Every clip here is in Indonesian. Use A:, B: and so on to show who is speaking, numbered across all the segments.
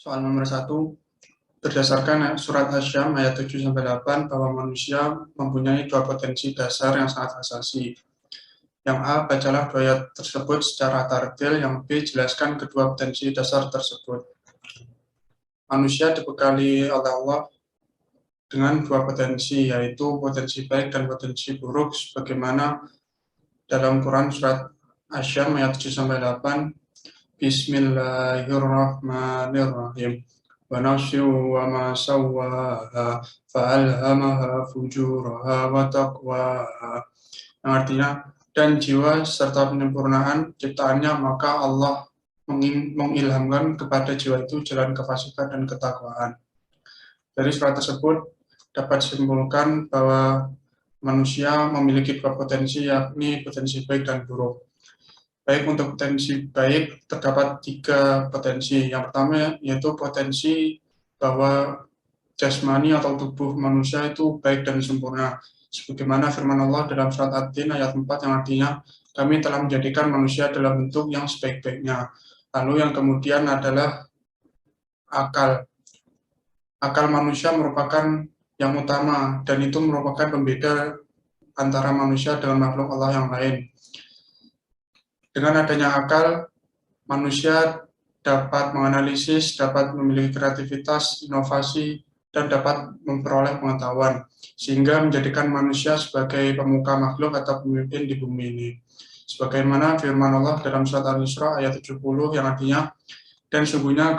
A: Soal nomor 1, berdasarkan surat Hasyam ayat 7-8 bahwa manusia mempunyai dua potensi dasar yang sangat asasi. Yang A, bacalah dua ayat tersebut secara tartil. Yang B, jelaskan kedua potensi dasar tersebut. Manusia dibekali oleh Allah dengan dua potensi, yaitu potensi baik dan potensi buruk, sebagaimana dalam Quran surat Hasyam ayat 7-8, Bismillahirrahmanirrahim. Wa nafsin wa ma sawwaha fa'alhamaha fujuraha wa taqwaha. Yang artinya, dan jiwa serta penyempurnaan ciptaannya, maka Allah mengilhamkan kepada jiwa itu jalan kefasikan dan ketakwaan. Dari surat tersebut dapat disimpulkan bahwa manusia memiliki dua potensi, yakni potensi baik dan buruk. Baik, untuk potensi baik terdapat 3 potensi. Yang pertama yaitu potensi bahwa jasmani atau tubuh manusia itu baik dan sempurna. Sebagaimana firman Allah dalam surat Ad-Din ayat 4 yang artinya, kami telah menjadikan manusia dalam bentuk yang sebaik-baiknya. Lalu yang kemudian adalah akal. Akal manusia merupakan yang utama, dan itu merupakan pembeda antara manusia dengan makhluk Allah yang lain. Dengan adanya akal, manusia dapat menganalisis, dapat memiliki kreativitas, inovasi, dan dapat memperoleh pengetahuan, sehingga menjadikan manusia sebagai pemuka makhluk atau pemimpin di bumi ini. Sebagaimana firman Allah dalam surat Al-Isra ayat 70 yang artinya, dan sungguhnya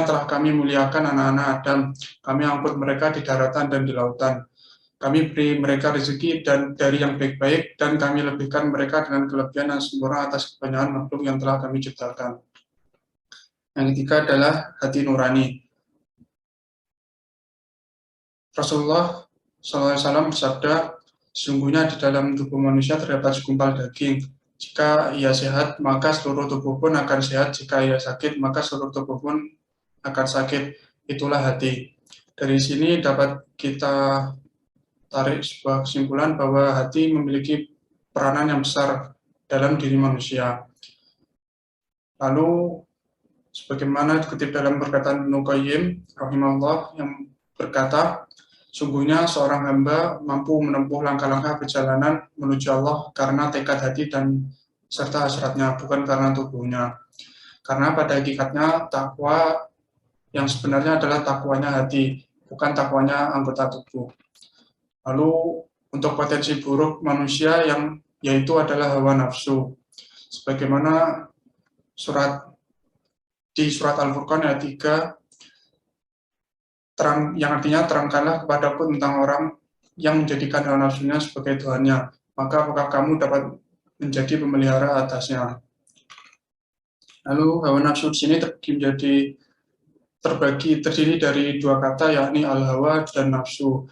A: telah kami muliakan anak-anak Adam, kami angkut mereka di daratan dan di lautan. Kami beri mereka rezeki dan dari yang baik-baik, dan kami lebihkan mereka dengan kelebihan yang sempurna atas kebanyakan makhluk yang telah kami ciptakan. Yang ketiga adalah hati nurani. Rasulullah SAW bersabda, sesungguhnya di dalam tubuh manusia terdapat segumpal daging. Jika ia sehat, maka seluruh tubuh pun akan sehat. Jika ia sakit, maka seluruh tubuh pun akan sakit. Itulah hati. Dari sini dapat kita tarik sebuah kesimpulan bahwa hati memiliki peranan yang besar dalam diri manusia. Lalu, sebagaimana dikutip dalam perkataan Ibnu Qayyim rahimahullah yang berkata, sungguhnya seorang hamba mampu menempuh langkah-langkah perjalanan menuju Allah karena tekad hati dan serta hasratnya, bukan karena tubuhnya. Karena pada hakikatnya takwa yang sebenarnya adalah takwanya hati, bukan takwanya anggota tubuh. Lalu untuk potensi buruk manusia yang yaitu adalah hawa nafsu. Sebagaimana di surat Al-Furqan ayat 3, yang artinya, terangkanlah kepadaku tentang orang yang menjadikan hawa nafsunya sebagai Tuhannya, maka apakah kamu dapat menjadi pemelihara atasnya. Lalu hawa nafsu di sini terdiri dari dua kata, yakni al-hawa dan nafsu.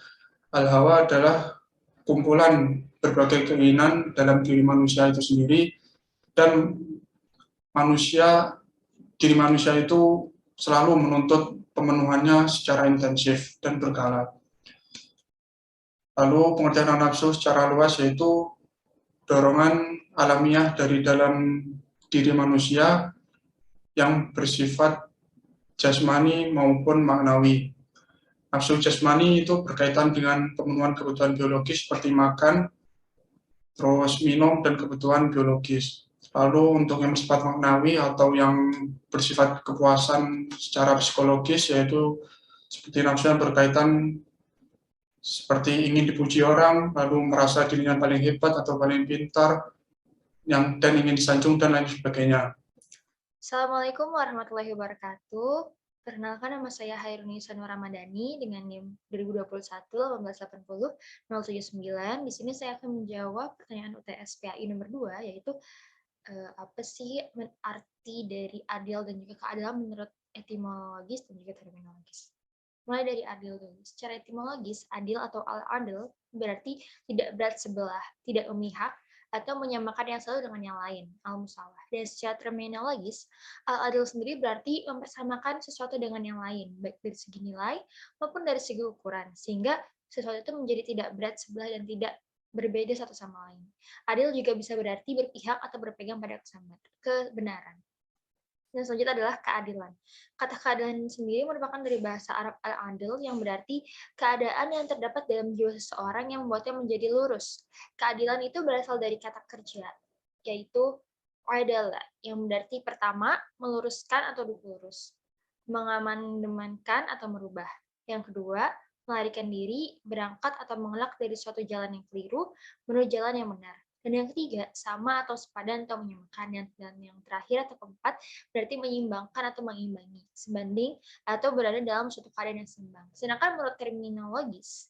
A: Al-hawa adalah kumpulan berbagai keinginan dalam diri manusia itu sendiri, dan diri manusia itu selalu menuntut pemenuhannya secara intensif dan berkala. Lalu pengertian nafsu secara luas yaitu dorongan alamiah dari dalam diri manusia yang bersifat jasmani maupun maknawi. Nafsu jasmani itu berkaitan dengan pemenuhan kebutuhan biologis seperti makan, terus minum, dan kebutuhan biologis. Lalu untuk yang bersifat maknawi atau yang bersifat kepuasan secara psikologis, yaitu seperti nafsu yang berkaitan seperti ingin dipuji orang, lalu merasa dirinya paling hebat atau paling pintar, dan ingin disanjung, dan lain sebagainya.
B: Assalamualaikum warahmatullahi wabarakatuh. Perkenalkan, nama saya Hairunisa Nur Ramadhani dengan NIM 2021-1880-079. Di sini saya akan menjawab pertanyaan UTS PAI nomor 2, yaitu apa sih arti dari adil dan juga keadilan menurut etimologis dan juga terminologis. Mulai dari adil dulu. Secara etimologis, adil atau al-adil berarti tidak berat sebelah, tidak memihak, atau menyamakan yang satu dengan yang lain, al-musawah. Dan secara terminologis, al-adil sendiri berarti mempersamakan sesuatu dengan yang lain, baik dari segi nilai maupun dari segi ukuran, sehingga sesuatu itu menjadi tidak berat sebelah dan tidak berbeda satu sama lain. Adil juga bisa berarti berpihak atau berpegang pada kebenaran. Dan selanjutnya adalah keadilan. Kata keadilan sendiri merupakan dari bahasa Arab al-adil yang berarti keadaan yang terdapat dalam jiwa seseorang yang membuatnya menjadi lurus. Keadilan itu berasal dari kata kerja, yaitu adalah, yang berarti pertama, meluruskan atau lurus, mengamandemankan atau merubah. Yang kedua, melarikan diri, berangkat atau mengelak dari suatu jalan yang keliru menuju jalan yang benar. Dan yang ketiga, sama atau sepadan atau menyamakan. Dan yang terakhir atau keempat, berarti menyeimbangkan atau mengimbangi, sebanding atau berada dalam suatu keadaan yang seimbang. Sedangkan menurut terminologis,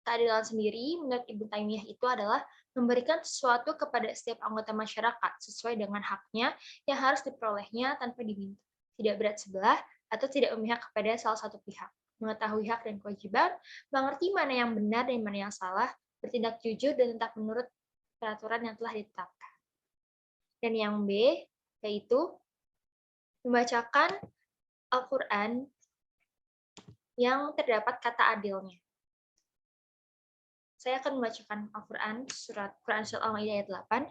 B: keadilan sendiri menurut Ibnu Taimiyah itu adalah memberikan sesuatu kepada setiap anggota masyarakat sesuai dengan haknya yang harus diperolehnya tanpa diminta, tidak berat sebelah atau tidak memihak kepada salah satu pihak, mengetahui hak dan kewajiban, mengerti mana yang benar dan mana yang salah, bertindak jujur dan tetap menurut peraturan yang telah ditetapkan. Dan yang B, yaitu membacakan Al-Quran yang terdapat kata adilnya. Saya akan membacakan Al-Quran, surat Al-Maidah ayat 8.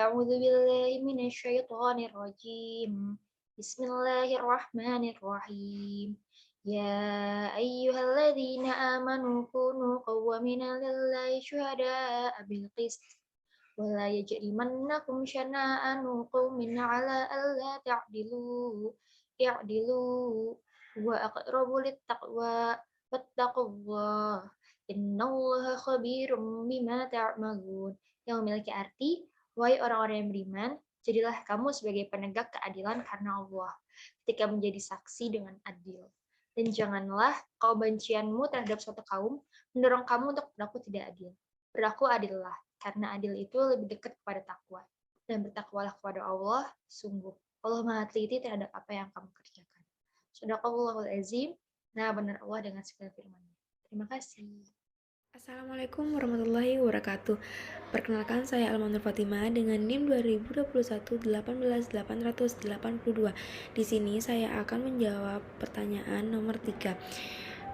B: A'udzu billahi minasyaitonir rajim. Bismillahirrahmanirrahim. Ya ayyuhalladzina amanu kunu qawwamina lillahi syuhada'a bil qist. ولا يجرمنكم شنآن قوم على ألا تعدلوا اعدلوا هو أقرب للتقوى واتقوا الله إن الله خبير بما تعملون, yang memiliki arti, wahai orang-orang yang beriman, jadilah kamu sebagai penegak keadilan karena Allah ketika menjadi saksi dengan adil. Dan janganlah kebencianmu terhadap suatu kaum mendorong kamu untuk berlaku tidak adil. Berlaku adillah, karena adil itu lebih dekat kepada takwa. Dan bertakwalah kepada Allah, sungguh Allah Maha teliti terhadap apa yang kamu kerjakan. Shadaqallahul azim. Nah, benar Allah dengan segala firman-Nya. Terima kasih.
C: Assalamualaikum warahmatullahi wabarakatuh. Perkenalkan, saya Almanur Fatimah dengan NIM 2021-18882. Di sini saya akan menjawab pertanyaan nomor 3.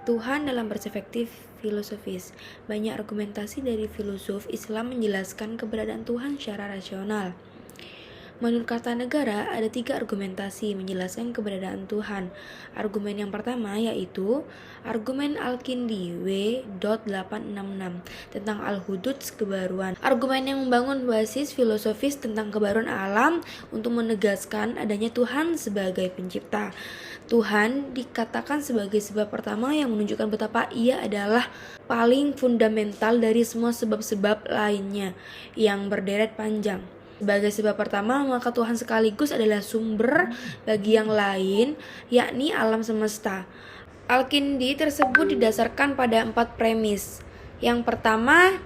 C: Tuhan dalam perspektif filosofis. Banyak argumentasi dari filosof Islam menjelaskan keberadaan Tuhan secara rasional. Menurut Kartanegara, ada 3 argumentasi menjelaskan keberadaan Tuhan. Argumen yang pertama yaitu argumen Al-Kindi W.866 tentang Al-Hudud kebaruan. Argumen yang membangun basis filosofis tentang kebaruan alam untuk menegaskan adanya Tuhan sebagai pencipta. Tuhan dikatakan sebagai sebab pertama yang menunjukkan betapa ia adalah paling fundamental dari semua sebab-sebab lainnya yang berderet panjang. Sebagai sebab pertama, maka Tuhan sekaligus adalah sumber bagi yang lain, yakni alam semesta. Al-Kindi tersebut didasarkan pada 4 premis. Yang pertama,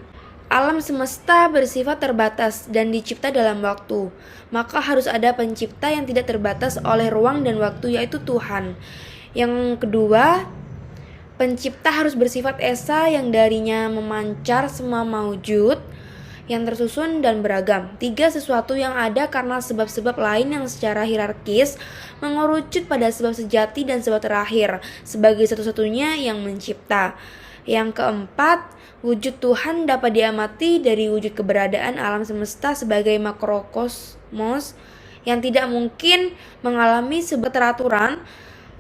C: alam semesta bersifat terbatas dan dicipta dalam waktu. Maka harus ada pencipta yang tidak terbatas oleh ruang dan waktu, yaitu Tuhan. Yang kedua, pencipta harus bersifat esa yang darinya memancar semua maujud yang tersusun dan beragam. 3, sesuatu yang ada karena sebab-sebab lain yang secara hierarkis mengerucut pada sebab sejati dan sebab terakhir sebagai satu-satunya yang mencipta. Yang keempat, wujud Tuhan dapat diamati dari wujud keberadaan alam semesta sebagai makrokosmos yang tidak mungkin mengalami sebuah keteraturan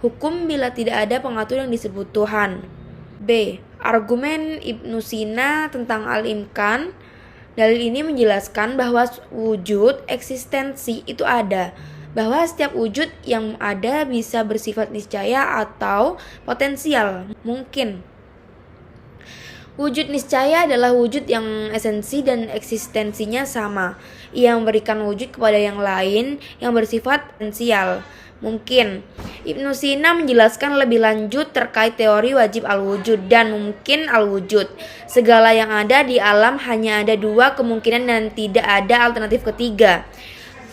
C: hukum bila tidak ada pengatur yang disebut Tuhan. B. Argumen Ibnu Sina tentang Al-Imkan. Dalil ini menjelaskan bahwa wujud eksistensi itu ada, bahwa setiap wujud yang ada bisa bersifat niscaya atau potensial, mungkin. Wujud niscaya adalah wujud yang esensi dan eksistensinya sama. Ia memberikan wujud kepada yang lain yang bersifat potensial, mungkin. Ibnu Sina menjelaskan lebih lanjut terkait teori wajib al-wujud dan mungkin al-wujud. Segala yang ada di alam hanya ada 2 kemungkinan dan tidak ada alternatif ketiga.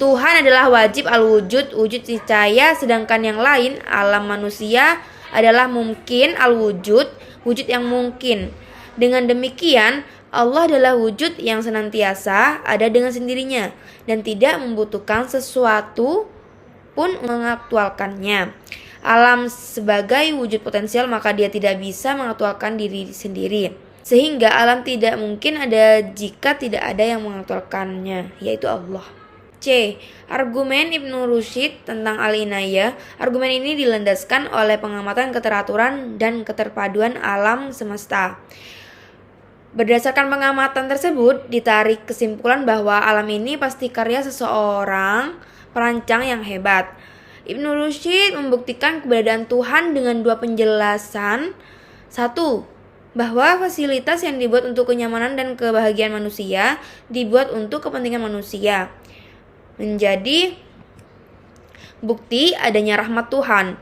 C: Tuhan adalah wajib al-wujud, wujud niscaya, sedangkan yang lain, alam manusia, adalah mungkin al-wujud, wujud yang mungkin. Dengan demikian, Allah adalah wujud yang senantiasa ada dengan sendirinya dan tidak membutuhkan sesuatu pun mengaktualkannya. Alam sebagai wujud potensial, maka dia tidak bisa mengaktualkan diri sendiri. Sehingga alam tidak mungkin ada jika tidak ada yang mengaktualkannya, yaitu Allah. C. Argumen Ibnu Rushd tentang al-inayah. Argumen ini dilandaskan oleh pengamatan keteraturan dan keterpaduan alam semesta. Berdasarkan pengamatan tersebut, ditarik kesimpulan bahwa alam ini pasti karya seseorang perancang yang hebat. Ibnu Rushd membuktikan keberadaan Tuhan dengan dua penjelasan. Satu, bahwa fasilitas yang dibuat untuk kenyamanan dan kebahagiaan manusia dibuat untuk kepentingan manusia, menjadi bukti adanya rahmat Tuhan.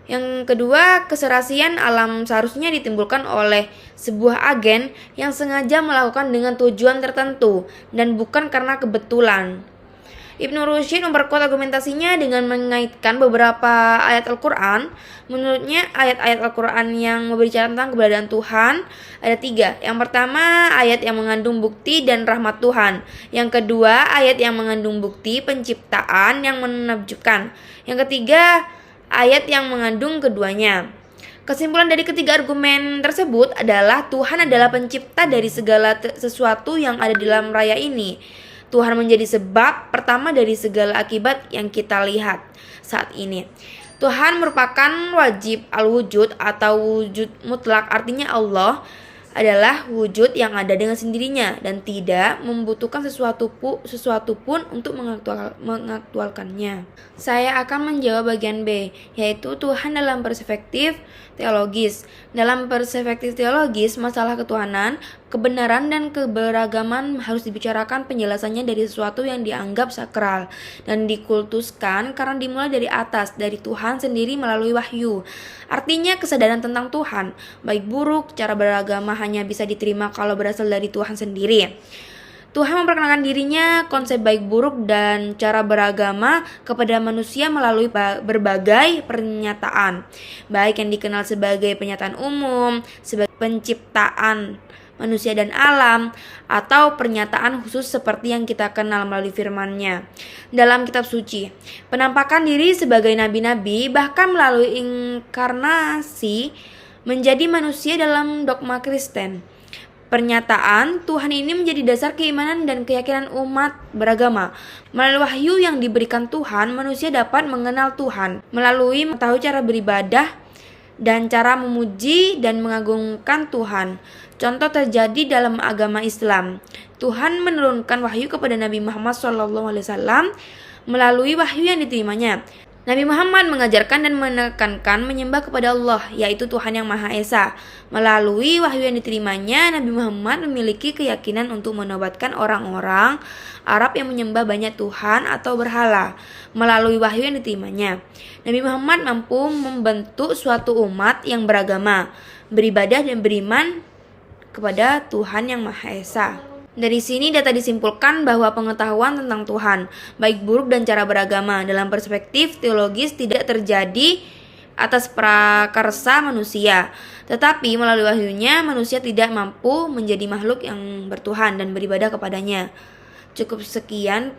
C: Yang kedua, keserasian alam seharusnya ditimbulkan oleh sebuah agen yang sengaja melakukan dengan tujuan tertentu dan bukan karena kebetulan. Ibnu Rushd memperkuat argumentasinya dengan mengaitkan beberapa ayat Al-Quran. Menurutnya, ayat-ayat Al-Quran yang berbicara tentang keberadaan Tuhan ada 3. Yang pertama, ayat yang mengandung bukti dan rahmat Tuhan. Yang kedua, ayat yang mengandung bukti penciptaan yang menakjubkan. Yang ketiga, ayat yang mengandung keduanya. Kesimpulan dari ketiga argumen tersebut adalah Tuhan adalah pencipta dari segala sesuatu yang ada di dalam raya ini. Tuhan menjadi sebab pertama dari segala akibat yang kita lihat saat ini. Tuhan merupakan wajib al-wujud atau wujud mutlak, artinya Allah adalah wujud yang ada dengan sendirinya dan tidak membutuhkan sesuatu pun untuk mengaktualkannya. Saya akan menjawab bagian B, yaitu Tuhan dalam perspektif teologis. Dalam perspektif teologis, masalah ketuhanan, kebenaran dan keberagaman harus dibicarakan penjelasannya dari sesuatu yang dianggap sakral dan dikultuskan karena dimulai dari atas, dari Tuhan sendiri melalui wahyu. Artinya kesadaran tentang Tuhan, baik buruk, cara beragama hanya bisa diterima kalau berasal dari Tuhan sendiri. Tuhan memperkenalkan dirinya, konsep baik buruk dan cara beragama kepada manusia melalui berbagai pernyataan, baik yang dikenal sebagai pernyataan umum, sebagai penciptaan manusia dan alam, atau pernyataan khusus seperti yang kita kenal melalui firman-Nya dalam kitab suci. Penampakan diri sebagai nabi-nabi, bahkan melalui inkarnasi menjadi manusia dalam dogma Kristen. Pernyataan Tuhan ini menjadi dasar keimanan dan keyakinan umat beragama. Melalui wahyu yang diberikan Tuhan, manusia dapat mengenal Tuhan melalui mengetahui cara beribadah dan cara memuji dan mengagungkan Tuhan. Contoh terjadi dalam agama Islam. Tuhan menurunkan wahyu kepada Nabi Muhammad SAW melalui wahyu yang diterimanya. Nabi Muhammad mengajarkan dan menekankan menyembah kepada Allah, yaitu Tuhan yang Maha Esa. Melalui wahyu yang diterimanya, Nabi Muhammad memiliki keyakinan untuk menobatkan orang-orang Arab yang menyembah banyak Tuhan atau berhala. Melalui wahyu yang diterimanya, Nabi Muhammad mampu membentuk suatu umat yang beragama, beribadah dan beriman kepada Tuhan yang Maha Esa. Dari sini data disimpulkan bahwa pengetahuan tentang Tuhan, baik buruk dan cara beragama dalam perspektif teologis tidak terjadi atas prakarsa manusia, tetapi melalui wahyunya manusia tidak mampu menjadi makhluk yang bertuhan dan beribadah kepadanya. Cukup sekian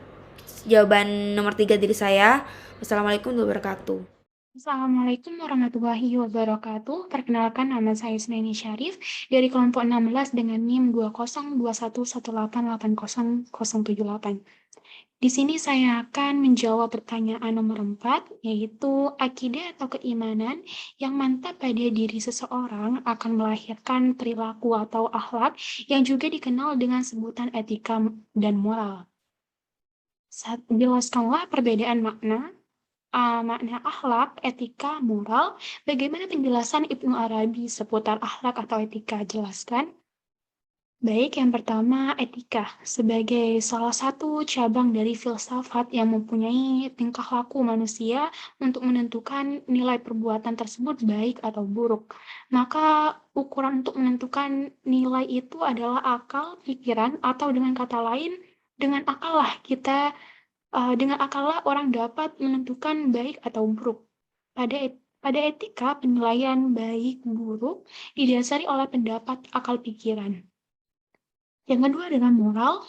C: jawaban nomor 3 dari saya. Wassalamualaikum warahmatullahi wabarakatuh.
D: Assalamualaikum warahmatullahi wabarakatuh. Perkenalkan, nama saya Isnaini Syarif dari kelompok 16 dengan NIM 202118808078. Di sini saya akan menjawab pertanyaan nomor 4, yaitu akidah atau keimanan yang mantap pada diri seseorang akan melahirkan perilaku atau akhlak yang juga dikenal dengan sebutan etika dan moral. Jelaskanlah perbedaan makna akhlak, etika, moral. Bagaimana penjelasan Ibnu Arabi seputar akhlak atau etika? Jelaskan. Baik, yang pertama, etika sebagai salah satu cabang dari filsafat yang mempunyai tingkah laku manusia untuk menentukan nilai perbuatan tersebut baik atau buruk. Maka ukuran untuk menentukan nilai itu adalah akal, pikiran, atau dengan kata lain, dengan akal orang dapat menentukan baik atau buruk. Pada etika, penilaian baik buruk didasari oleh pendapat akal pikiran. Yang kedua adalah moral,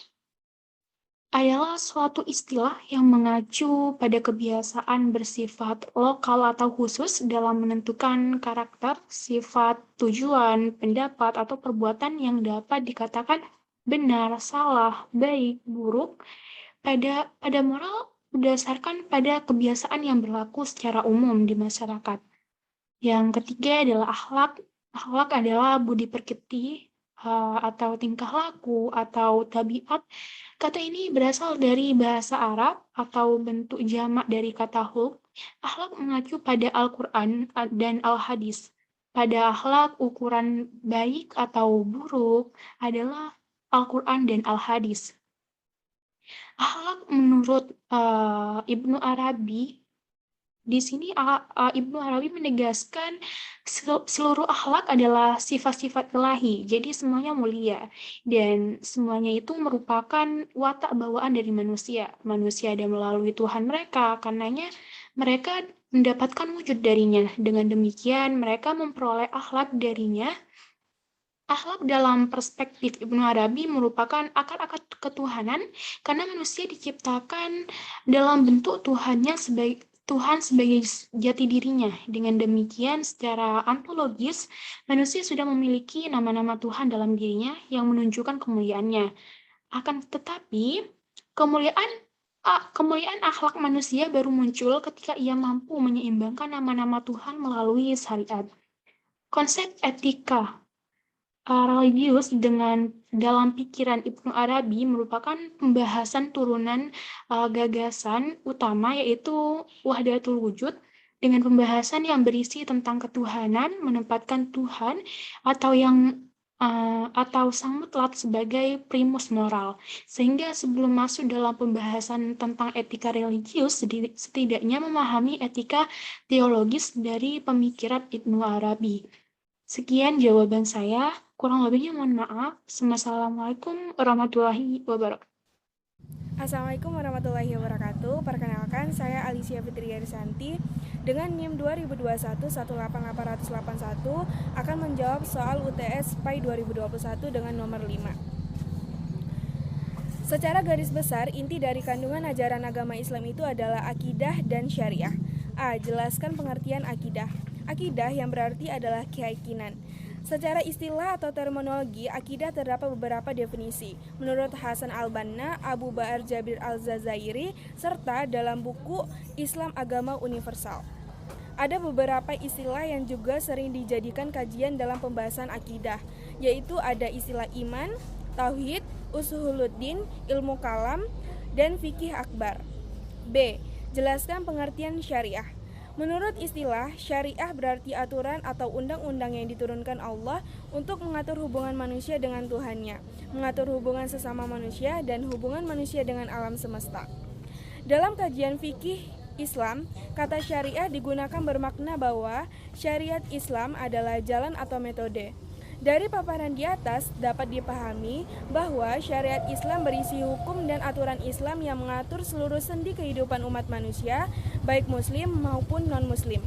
D: adalah suatu istilah yang mengacu pada kebiasaan bersifat lokal atau khusus dalam menentukan karakter, sifat, tujuan, pendapat, atau perbuatan yang dapat dikatakan benar, salah, baik, buruk pada moral berdasarkan pada kebiasaan yang berlaku secara umum di masyarakat. Yang ketiga adalah akhlak. Akhlak adalah budi pekerti atau tingkah laku atau tabiat. Kata ini berasal dari bahasa Arab atau bentuk jamak dari kata khulq. Akhlak mengacu pada Al-Quran dan Al-Hadis. Pada akhlak, ukuran baik atau buruk adalah Al-Quran dan Al-Hadis. Akhlak menurut Ibnu Arabi, di sini Ibnu Arabi menegaskan seluruh akhlak adalah sifat-sifat ilahi, jadi semuanya mulia dan semuanya itu merupakan watak bawaan dari manusia. Manusia ada melalui Tuhan mereka, karenanya mereka mendapatkan wujud darinya. Dengan demikian mereka memperoleh akhlak darinya. Akhlak dalam perspektif Ibnu Arabi merupakan akar-akar ketuhanan karena manusia diciptakan dalam bentuk Tuhan sebagai jati dirinya. Dengan demikian, secara ontologis, manusia sudah memiliki nama-nama Tuhan dalam dirinya yang menunjukkan kemuliaannya. Akan tetapi, kemuliaan akhlak manusia baru muncul ketika ia mampu menyeimbangkan nama-nama Tuhan melalui syariat. Konsep etika religius dalam pikiran Ibnu Arabi merupakan pembahasan turunan gagasan utama yaitu wahdatul wujud dengan pembahasan yang berisi tentang ketuhanan, menempatkan Tuhan atau sang mutlak sebagai primus moral. Sehingga sebelum masuk dalam pembahasan tentang etika religius, setidaknya memahami etika teologis dari pemikiran Ibnu Arabi. Sekian jawaban saya, kurang lebihnya mohon maaf. Assalamualaikum warahmatullahi wabarakatuh.
E: Assalamualaikum warahmatullahi wabarakatuh. Perkenalkan, saya Alicia Fitria Risanti dengan NIM 2021-18881 akan menjawab soal UTS PAI 2021 dengan nomor 5. Secara garis besar, inti dari kandungan ajaran agama Islam itu adalah akidah dan syariah. A. Jelaskan pengertian akidah. Akidah yang berarti adalah keyakinan. Secara istilah atau terminologi, akidah terdapat beberapa definisi. Menurut Hasan al-Banna, Abu Bakar Jabir al-Jazairi, serta dalam buku Islam Agama Universal. Ada beberapa istilah yang juga sering dijadikan kajian dalam pembahasan akidah, yaitu ada istilah iman, tauhid, usuluddin, ilmu kalam, dan fikih akbar. B. Jelaskan pengertian syariah. Menurut istilah, syariah berarti aturan atau undang-undang yang diturunkan Allah untuk mengatur hubungan manusia dengan Tuhannya, mengatur hubungan sesama manusia, dan hubungan manusia dengan alam semesta. Dalam kajian fikih Islam, kata syariah digunakan bermakna bahwa syariat Islam adalah jalan atau metode. Dari paparan di atas dapat dipahami bahwa syariat Islam berisi hukum dan aturan Islam yang mengatur seluruh sendi kehidupan umat manusia, baik muslim maupun non-muslim.